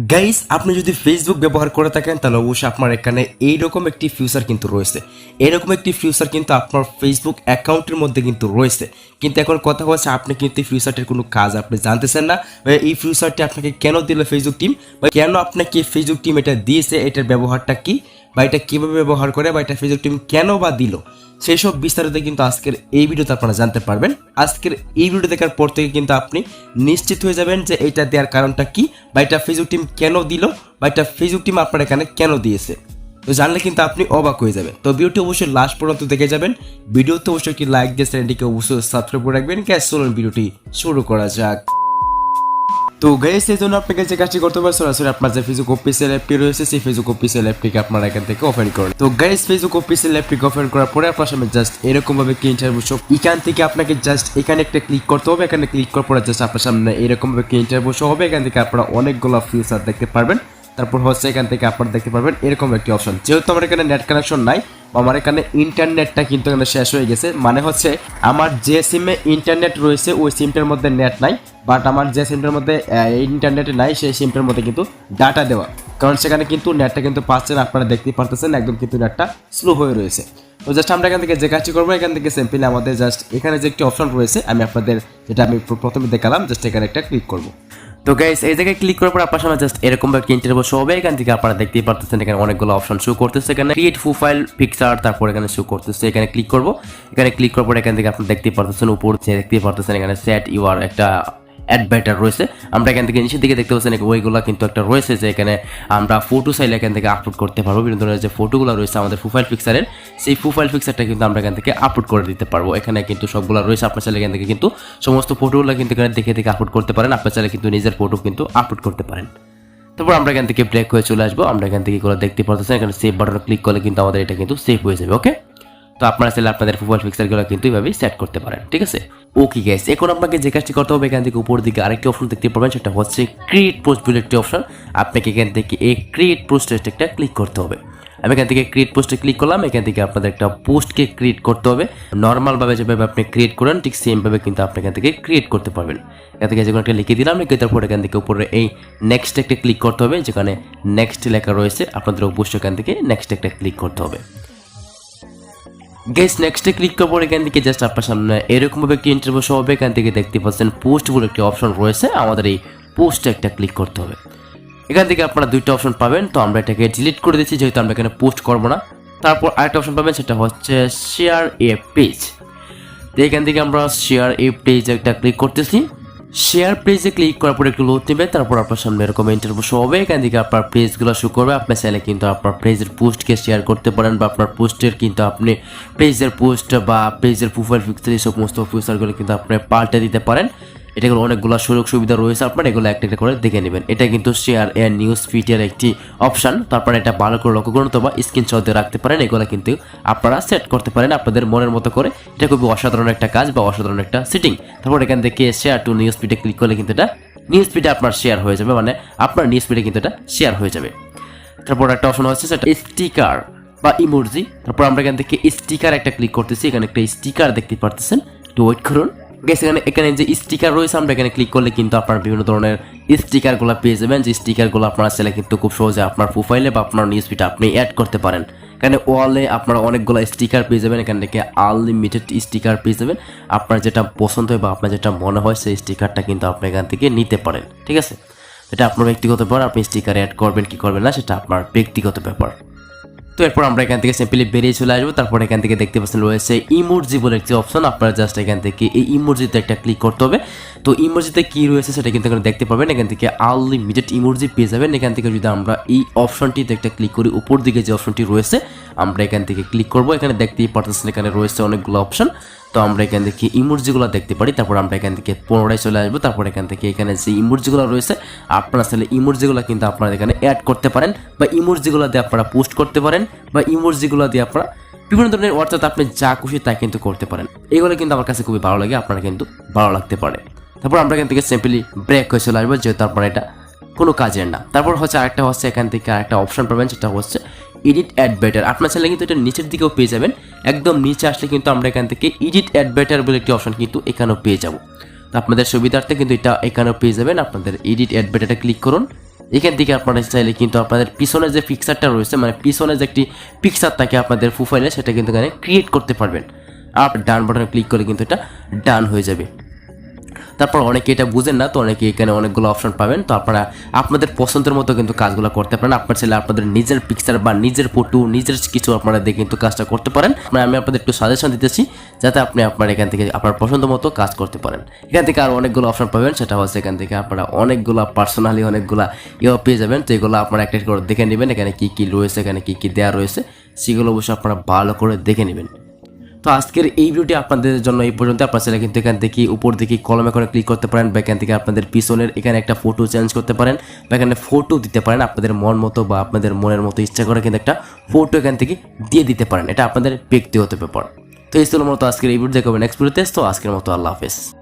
Guys আপনি যদি Facebook ব্যবহার করে থাকেন তাহলে অবশ্যই আপনার এখানে এইরকম একটি ফিচার কিন্তু রয়েছে। এরকম একটি ফিচার কিন্তু আপনার ফেসবুক অ্যাকাউন্টের মধ্যে কিন্তু রয়েছে, কিন্তু এখন কথা হচ্ছে আপনি কিন্তু এই ফিচারটির কোনো কাজ আপনি জানতেছেন না, বা এই ফিচারটি আপনাকে কেন দিল ফেসবুক টিম, বা কেন আপনাকে ফেসবুক টিম এটা দিয়েছে, এটার ব্যবহারটা কি, বা এটা কীভাবে ব্যবহার করে, বা এটা ফেসবুক টিম কেন বা দিল, সেই সব বিস্তারিত কিন্তু আজকের এই ভিডিওতে আপনারা জানতে পারবেন। আজকের এই ভিডিও দেখার পর থেকে কিন্তু আপনি নিশ্চিত হয়ে যাবেন যে এটা দেওয়ার কারণটা কি, বা এটা ফেসবুক টিম কেন দিল, বা এটা ফেসবুক টিম আপনার এখানে কেন দিয়েছে। তো জানলে কিন্তু আপনি অবাক হয়ে যাবেন। তো ভিডিওটি অবশ্যই লাস্ট পর্যন্ত দেখে যাবেন। ভিডিওতে অবশ্যই একটি লাইক দিয়ে চ্যানেলটিকে অবশ্যই সাবস্ক্রাইব করে রাখবেন। গ্যাস চলুন ভিডিওটি শুরু করা যাক। তো গাইস এই জন্য আপনাকে যে কাজটি করতে হবে, সরাসরি আপনার যে ফেসবুক অফিসিয়াল অ্যাপটি রয়েছে সেই ফেসবুক অফিসিয়াল অ্যাপটিকে আপনারা এখান থেকে ওপেন করেন। তো গাইস ফেসবুক অফিসিয়াল অ্যাপটিকে ওপেন করার পরে আপনার সামনে জাস্ট এরকম ভাবে কি ইন্টারভিউ শো, এখান থেকে আপনাকে জাস্ট এখানে একটা ক্লিক করতে হবে। এখানে ক্লিক করার পরে জাস্ট আপনার সামনে এরকম ভাবে কি ইন্টারভিউ শো হবে। এখান থেকে আপনারা অনেকগুলো ফিচার দেখতে পারবেন। তারপর হচ্ছে এখান থেকে আপনারা দেখতে পারবেন এরকম একটি অপশন, যেহেতু আমার এখানে নেট কানেকশন নাই, আমার এখানে ইন্টারনেটটা কিন্তু এখানে শেষ হয়ে গেছে, মানে হচ্ছে আমার যে সিমে ইন্টারনেট রয়েছে ওই সিমটার মধ্যে নেট নাই, বাট আমার যে সিমটার মধ্যে ইন্টারনেট নাই সেই সিমটার মধ্যে কিন্তু ডাটা দেওয়া, কারণ সেখানে কিন্তু নেটটা কিন্তু পাচ্ছেন, আপনারা দেখতেই পারতেছেন একদম কিন্তু নেটটা স্লো হয়ে রয়েছে। তো জাস্ট আমরা এখান থেকে যে কাজটি করবো, এখান থেকে সিম্পলি আমাদের জাস্ট এখানে যে একটি অপশন রয়েছে, আমি আপনাদের যেটা আমি প্রথমে দেখালাম, জাস্ট এখানে একটা ক্লিক করবো। তো গাইস এই জায়গায় ক্লিক করার পর আপনার সামনে জাস্ট এরকম একটা ইন্টারভিউ শো হবে। এখান থেকে আপনারা দেখতেই পারতেছেন এখানে অনেকগুলো অপশন শো করতেছে। এখানে ক্রিয়েট প্রোফাইল পিকচার, তারপর এখানে শো করতেছে, এখানে ক্লিক করব। এখানে ক্লিক করার পর এখান থেকে আপনি দেখতেই পারতেছেন উপর যে দেখতেই পারতেছেন এখানে সেট ইউর একটা অ্যাডভেটার রয়েছে। আমরা এখান থেকে নিচের দিকে দেখতে পাচ্ছেন ওইগুলো কিন্তু একটা রয়েছে যে এখানে আমরা ফটো চাইলে এখান থেকে আপলোড করতে পারবো। বিভিন্ন ধরনের যে ফটোগুলো রয়েছে আমাদের প্রোফাইল পিকচারের, সেই প্রোফাইল পিকচারটা কিন্তু আমরা এখান থেকে আপলোড করে দিতে পারবো। এখানে কিন্তু সবগুলো রয়েছে, আপনার চাইলে এখান থেকে কিন্তু সমস্ত ফটোগুলো কিন্তু এখানে দেখে দেখে আপলোড করতে পারেন। আপনার চাইলে কিন্তু নিজের ফটো কিন্তু আপলোড করতে পারেন। তারপর আমরা এখান থেকে ব্রেক হয়ে চলে আসবো। আমরা এখান থেকে এগুলো দেখতে পারতেছেন, এখানে সেভ বাটনে ক্লিক করলে কিন্তু আমাদের এটা কিন্তু সেভ হয়ে যাবে। ওকে, তো আপনারা চাইলে আপনাদের প্রোফাইল পিকচারগুলো কিন্তু এইভাবেই সেট করতে পারেন, ঠিক আছে। ওকে গাইস, এখন আপনাকে যে কাজটি করতে হবে, এখান থেকে উপর দিকে আরেকটি অপশন দেখতে পাবেন, সেটা হচ্ছে ক্রিয়েট পোস্ট বলে একটি অপশন। আপনাকে এখান থেকে এই ক্রিয়েট পোস্টে একটা ক্লিক করতে হবে। আমি এখান থেকে ক্রিয়েট পোস্টে ক্লিক করলাম। এখান থেকে আপনাদের একটা পোস্টকে ক্রিয়েট করতে হবে। নর্মালভাবে যেভাবে আপনি ক্রিয়েট করেন ঠিক সেমভাবে কিন্তু আপনি এখান থেকে ক্রিয়েট করতে পারবেন। এখান থেকে যেগুলো একটা লিখে দিলাম, লিখে তারপর এখান থেকে উপরে এই নেক্সট একটা ক্লিক করতে হবে, যেখানে নেক্সট লেখা রয়েছে আপনাদের অবশ্যই এখান থেকে নেক্সট একটা ক্লিক করতে হবে। গাইস নেক্সটে ক্লিক করার পর এখান থেকে জাস্ট আপনার সামনে এরকমভাবে একটি ইন্টারভিউ শো হবে। এখান থেকে দেখতে পাচ্ছেন পোস্ট বলে একটি অপশন রয়েছে, আমাদের এই পোস্টে একটা ক্লিক করতে হবে। এখান থেকে আপনারা দুইটা অপশন পাবেন, তো আমরা এটাকে ডিলিট করে দিচ্ছি যেহেতু আমরা এখানে পোস্ট করবো না। তারপর আরেকটা অপশন পাবেন, সেটা হচ্ছে শেয়ার এ পেজ। তো এখান থেকে আমরা শেয়ার এ পেজ একটা ক্লিক করতেছি। শেয়ার পেজে ক্লিক করার পর একটু লোড নেবে, তারপর আপনার সামনে এরকম ইন্টারভিউ শো হবে। এখান থেকে আপনার পেজগুলো শো করবে। আপনার চাইলে কিন্তু আপনার পেজের পোস্টকে শেয়ার করতে পারেন, বা আপনার পোস্টের কিন্তু আপনি পেজের পোস্ট বা পেজের প্রোফাইল পিকচার এই সমস্ত ফিচারগুলো কিন্তু আপনি পাল্টে দিতে পারেন। এটাগুলো অনেকগুলো সুযোগ সুবিধা রয়েছে, আপনার এগুলো একটা একটা করে দেখে নেবেন। এটা কিন্তু শেয়ার এ নিউজ ফিডের একটি অপশন, তারপর এটা ভালো করে লক্ষ্য করুন অথবা স্ক্রিনশট দিয়ে রাখতে পারেন। এগুলো কিন্তু আপনারা সেট করতে পারেন আপনাদের মনের মতো করে। এটা খুবই অসাধারণ একটা কাজ বা অসাধারণ একটা সেটিং। তারপর এখান থেকে শেয়ার টু নিউজ ফিডে ক্লিক করলে কিন্তু এটা নিউজ ফিডে আপনার শেয়ার হয়ে যাবে, মানে আপনার নিউজ ফিডে কিন্তু এটা শেয়ার হয়ে যাবে। তারপর একটা অপশন হচ্ছে সেটা স্টিকার বা ইমোজি। তারপর আমরা এখান থেকে স্টিকার একটা ক্লিক করতেছি। এখানে একটা স্টিকার দেখতে পারতেছেন, একটু ওয়েট করুন। এখানে যে স্টিকার রয়েছে আমরা এখানে ক্লিক করলে কিন্তু আপনার বিভিন্ন ধরনের স্টিকারগুলো পেয়ে যাবেন, যে স্টিকারগুলো আপনারা চাইলে কিন্তু খুব সহজে আপনার প্রোফাইলে বা আপনার নিউজ ফিডে আপনি অ্যাড করতে পারেন। এখানে ওয়ালে আপনারা অনেকগুলো স্টিকার পেয়ে যাবেন, এখান থেকে আনলিমিটেড স্টিকার পেয়ে যাবেন। আপনার যেটা পছন্দ হয় বা আপনার যেটা মনে হয় সেই স্টিকারটা কিন্তু আপনি এখান থেকে নিতে পারেন, ঠিক আছে। এটা আপনার ব্যক্তিগত ব্যাপার, আপনি স্টিকার অ্যাড করবেন কি করবেন না সেটা আপনার ব্যক্তিগত ব্যাপার। তো এরপর আমরা এখান থেকে সিম্পলি বেরিয়ে চলে আসবো। তারপর এখান থেকে দেখতে পাচ্ছেন রয়েছে ইমোজি বলে একটি অপশন, আপনারা জাস্ট এখান থেকে এই ইমোজিতে একটা ক্লিক করতে হবে। তো ইমোজিতে কি রয়েছে সেটা কিন্তু এখানে দেখতে পাবেন। এখান থেকে আনলিমিটেড ইমোজি পেয়ে যাবেন। এখান থেকে যদি আমরা এই অপশনটিতে একটা ক্লিক করি, উপর দিকে যে অপশনটি রয়েছে আমরা এখান থেকে ক্লিক করব। এখানে দেখতেই পারতেছেন এখানে রয়েছে অনেকগুলো অপশন, তো আমরা এখান থেকে ইমোজিগুলো দেখতে পারি। তারপর আমরা এখান থেকে পুনরায় চলে আসবো। তারপর এখান থেকে এখানে যে ইমোজিগুলো রয়েছে আপনারা চাইলে ইমোজিগুলো কিন্তু আপনারা এখানে অ্যাড করতে পারেন, বা ইমোজিগুলো দিয়ে আপনারা পোস্ট করতে পারেন, বা ইমোজিগুলো দিয়ে আপনারা বিভিন্ন ধরনের অর্থাৎ আপনি যা খুশি তা কিন্তু করতে পারেন। এগুলো কিন্তু আমার কাছে খুবই ভালো লাগে, আপনারা কিন্তু ভালো লাগতে পারে। তারপর আমরা এখান থেকে সিম্পলি ব্রেক হয়ে চলে আসবো, যেহেতু আপনারা এটা কোনো কাজের না। তারপর হচ্ছে আরেকটা হচ্ছে এখান থেকে আরেকটা অপশন পাবেন, সেটা হচ্ছে এডিট অ্যাডভেটার। আপনার চাইলে কিন্তু এটা নিচের দিকেও পেয়ে যাবেন। একদম নিচে আসলে কিন্তু আমরা এখান থেকে এডিট অ্যাডভেটার বলে একটি অপশন কিন্তু এখানেও পেয়ে যাব। তো আপনাদের সুবিধার্থে কিন্তু এটা এখানেও পেয়ে যাবেন। আপনাদের এডিট অ্যাডভেটারটা ক্লিক করুন। এখান থেকে আপনারা চাইলে কিন্তু আপনাদের পিছনে যে পিকচারটা রয়েছে, মানে পিছনে যে একটি পিকচার থাকে আপনাদের প্রোফাইলে, সেটা কিন্তু এখানে ক্রিয়েট করতে পারবেন। আর ডান বাটনে ক্লিক করে কিন্তু এটা ডান হয়ে যাবে। তারপর অনেকে এটা বুঝেন না, তো অনেকে এখানে অনেকগুলো অপশন পাবেন। তো আপনারা আপনাদের পছন্দের মতো কিন্তু কাজগুলো করতে পারেন। আপনার ছেলে আপনাদের নিজের পিকচার বা নিজের ফটো, নিজের কিছু আপনারা দিয়ে কিন্তু কাজটা করতে পারেন। মানে আমি আপনাদের একটু সাজেশন দিতেছি যাতে আপনি আপনার এখান থেকে আপনার পছন্দ মতো কাজ করতে পারেন। এখান থেকে আর অনেকগুলো অপশন পাবেন, সেটা হচ্ছে এখান থেকে আপনারা অনেকগুলো পার্সোনালি অনেকগুলো পেয়ে যাবেন। তো এগুলো আপনারা একটা করে দেখে নেবেন, এখানে কী কী রয়েছে, এখানে কী কী দেওয়া রয়েছে, সেগুলো অবশ্যই আপনারা ভালো করে দেখে নেবেন। তো আজকের এই ভিডিওটি আপনাদের জন্য এই পর্যন্ত। আপনার ছেলে কিন্তু এখান থেকে উপর দিকে কলমে করে ক্লিক করতে পারেন, বা এখান থেকে আপনাদের পিছনের এখানে একটা ফটো চেঞ্জ করতে পারেন, বা এখানে ফটো দিতে পারেন আপনাদের মন মতো বা আপনাদের মনের মতো ইচ্ছা করে কিন্তু একটা ফটো এখান থেকে দিয়ে দিতে পারেন। এটা আপনাদের ব্যক্তিগত ব্যাপার। তো এই ছিল মতো আজকের এই ভিডিও, দেখাবেন নেক্সট ভিডিওতে। তো আজকের মতো আল্লাহ হাফেজ।